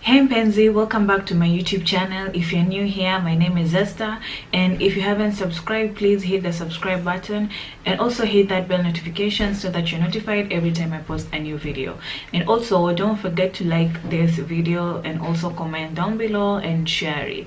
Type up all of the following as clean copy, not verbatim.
Hey Mpenzi, welcome back to my YouTube channel. If you're new here, my name is Esther, and if you haven't subscribed, please hit the subscribe button and also hit that bell notification so that you're notified every time I post a new video. And also don't forget to like this video and also comment down below and share it.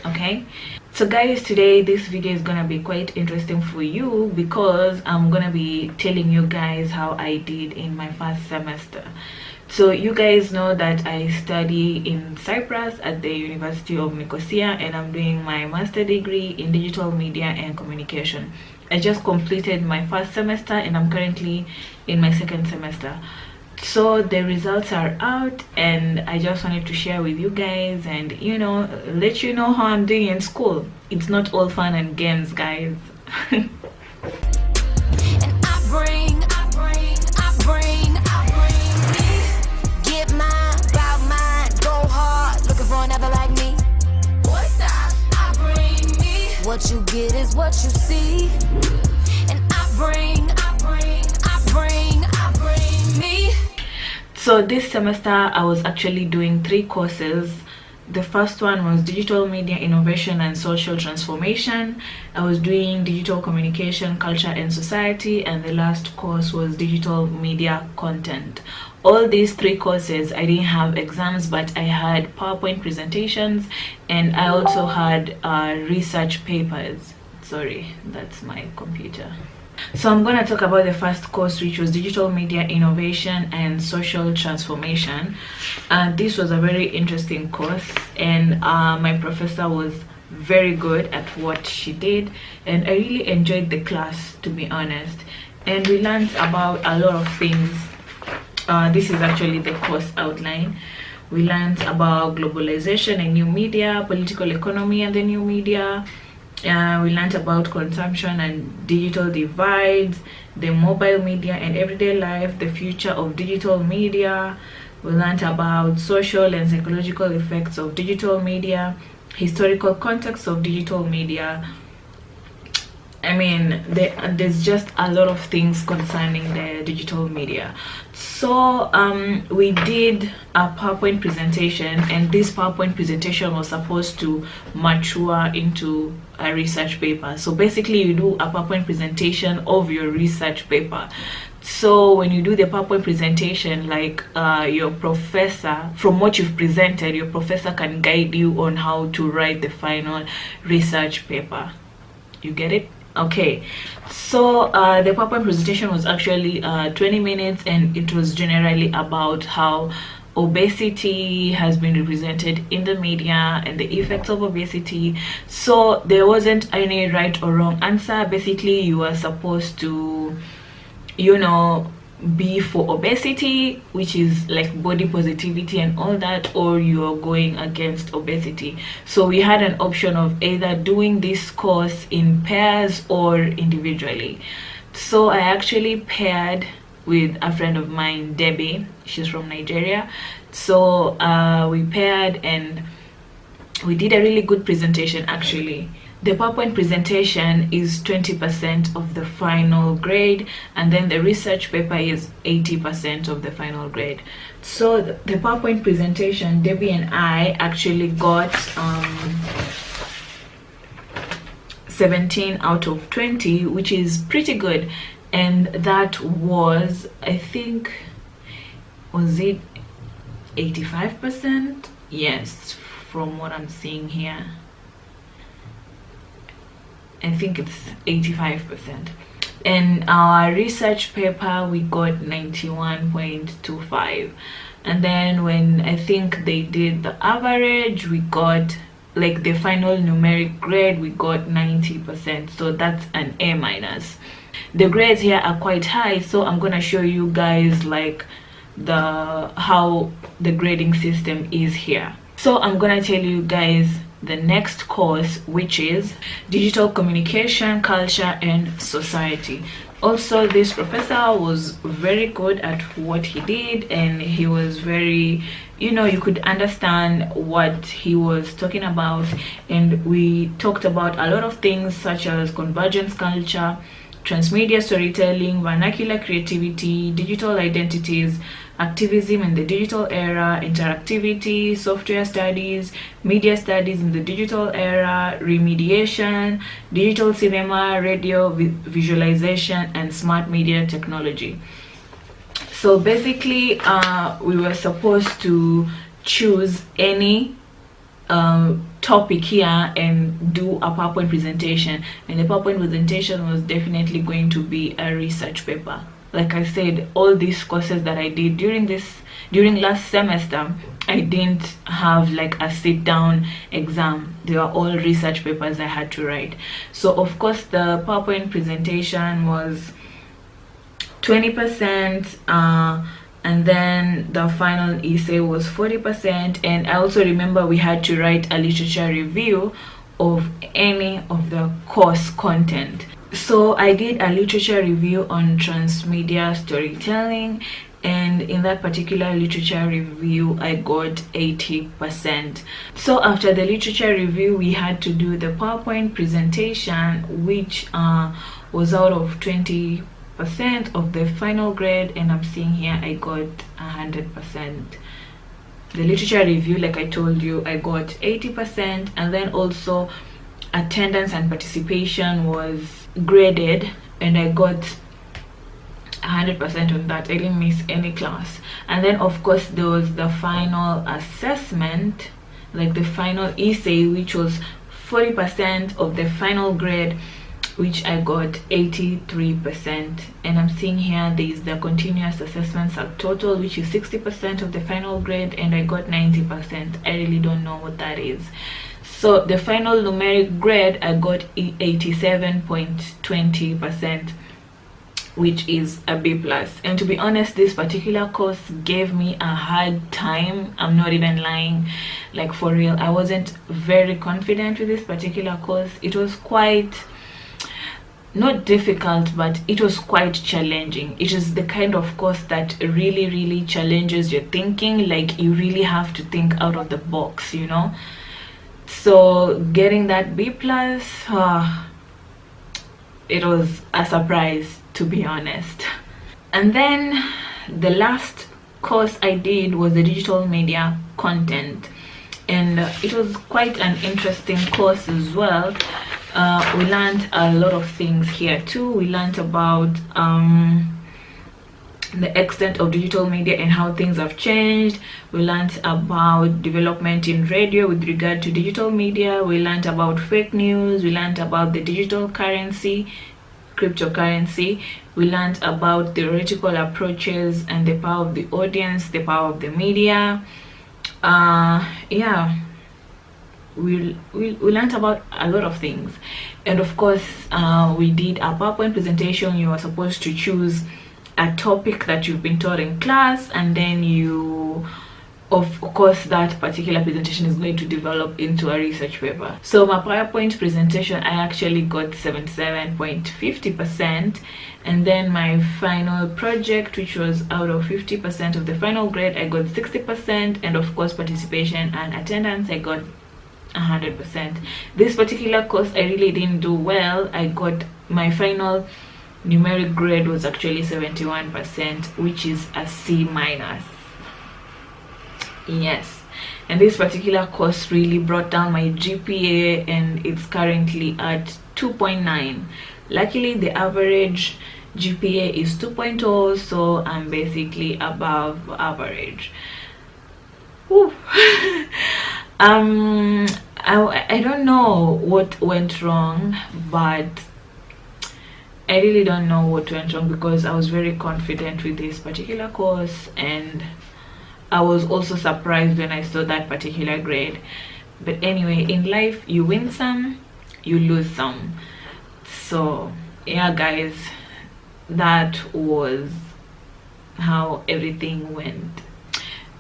Okay, so guys, today this video is gonna be quite interesting for you because I'm gonna be telling you guys how I did in my first semester. So you guys know that I study in Cyprus at the University of Nicosia, and I'm doing my master degree in digital media and communication. I just completed my first semester and I'm currently in my second semester. So the results are out and I just wanted to share with you guys and let you know how I'm doing in school. It's not all fun and games, guys. What you get is what you see, and I bring me. So this semester I was actually doing 3 courses. The first one was digital media innovation and social transformation. I was doing digital communication, culture and society, and the last course was digital media content. All these 3 courses I didn't have exams, but I had PowerPoint presentations and I also had research papers. Sorry, that's my computer. So I'm going to talk about the first course, which was digital media innovation and social transformation. This was a very interesting course, and my professor was very good at what she did, and I really enjoyed the class, to be honest. And we learned about a lot of things. This is actually the course outline. We learned about globalization and new media, political economy and the new media. We learned about consumption and digital divides, the mobile media and everyday life, the future of digital media. We learned about social and psychological effects of digital media, historical context of digital media. I mean, there's just a lot of things concerning the digital media. So we did a PowerPoint presentation, and this PowerPoint presentation was supposed to mature into a research paper. So basically you do a PowerPoint presentation of your research paper. So when you do the PowerPoint presentation, like your professor, from what you've presented, your professor can guide you on how to write the final research paper. You get it? Okay, so the PowerPoint presentation was actually 20 minutes, and it was generally about how obesity has been represented in the media and the effects of obesity. So there wasn't any right or wrong answer. Basically you were supposed to be for obesity, which is like body positivity and all that, or you're going against obesity. So we had an option of either doing this course in pairs or individually. So I actually paired with a friend of mine, Debbie. She's from Nigeria. So we paired and we did a really good presentation. Actually, the PowerPoint presentation is 20% of the final grade, and then the research paper is 80% of the final grade. So the PowerPoint presentation, Debbie and I actually got 17 out of 20, which is pretty good. And that was, I think, was it 85%? Yes, from what I'm seeing here. I think it's 85%. And our research paper we got 91.25, and then when I think they did the average, we got, like, the final numeric grade, we got 90%. So that's an A minus. The grades here are quite high, so I'm gonna show you guys like how the grading system is here. So I'm gonna tell you guys the next course, which is digital communication, culture and society. Also, this professor was very good at what he did, and he was very, you could understand what he was talking about. And we talked about a lot of things such as convergence culture, transmedia storytelling, vernacular creativity, digital identities, activism in the digital era, interactivity, software studies, media studies in the digital era, remediation, digital cinema, radio visualization, and smart media technology. So basically we were supposed to choose any topic here and do a PowerPoint presentation, and the PowerPoint presentation was definitely going to be a research paper. Like I said, all these courses that I did during last semester, I didn't have like a sit down exam. They were all research papers I had to write. So of course the PowerPoint presentation was 20%, and then the final essay was 40%. And I also remember we had to write a literature review of any of the course content. So I did a literature review on transmedia storytelling, and in that particular literature review I got 80%. So after the literature review we had to do the PowerPoint presentation, which was out of 20% of the final grade, and I'm seeing here I got 100%. The literature review, like I told you, I got 80%, and then also attendance and participation was graded, and I got 100% on that. I didn't miss any class. And then of course there was the final assessment, like the final essay, which was 40% of the final grade, which I got 83%. And I'm seeing here there is the continuous assessment subtotal, which is 60% of the final grade, and I got 90%. I really don't know what that is. So the final numeric grade I got 87.20%, which is a B+. And to be honest, this particular course gave me a hard time. I'm not even lying, like for real. I wasn't very confident with this particular course. It was quite, not difficult, but it was quite challenging. It is the kind of course that really challenges your thinking. Like you really have to think out of the box, you know. So getting that B+, it was a surprise, to be honest. And then the last course I did was the digital media content, and it was quite an interesting course as well. We learned a lot of things here too. We learned about the extent of digital media and how things have changed. We learned about development in radio with regard to digital media. We learned about fake news. We learned about the digital currency, cryptocurrency. We learned about theoretical approaches and the power of the audience, the power of the media. Yeah, we learned about a lot of things. And of course we did a PowerPoint presentation. You are supposed to choose a topic that you've been taught in class, and then you, of course, that particular presentation is going to develop into a research paper. So my PowerPoint presentation, I actually got 77.50%, and then my final project, which was out of 50% of the final grade, I got 60%, and of course participation and attendance I got 100%. This particular course I really didn't do well. I got, my final numeric grade was actually 71%, which is a C-. Yes, and this particular course really brought down my GPA, and it's currently at 2.9. Luckily the average GPA is 2.0, so I'm basically above average. Whew. I don't know what went wrong, but I really don't know what went wrong, because I was very confident with this particular course, and I was also surprised when I saw that particular grade. But anyway, in life you win some, you lose some. So yeah guys, that was how everything went.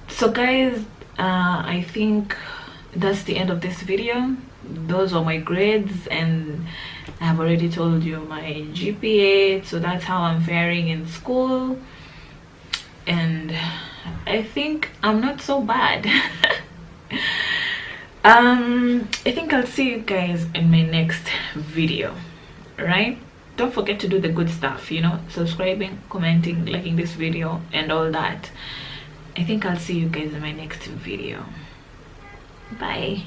So guys, I think that's the end of this video. Those are my grades, and I have already told you my GPA, so that's how I'm faring in school, and I think I'm not so bad. I think I'll see you guys in my next video, right? Don't forget to do the good stuff, you know, subscribing, commenting, liking this video and all that. I think I'll see you guys in my next video. Bye.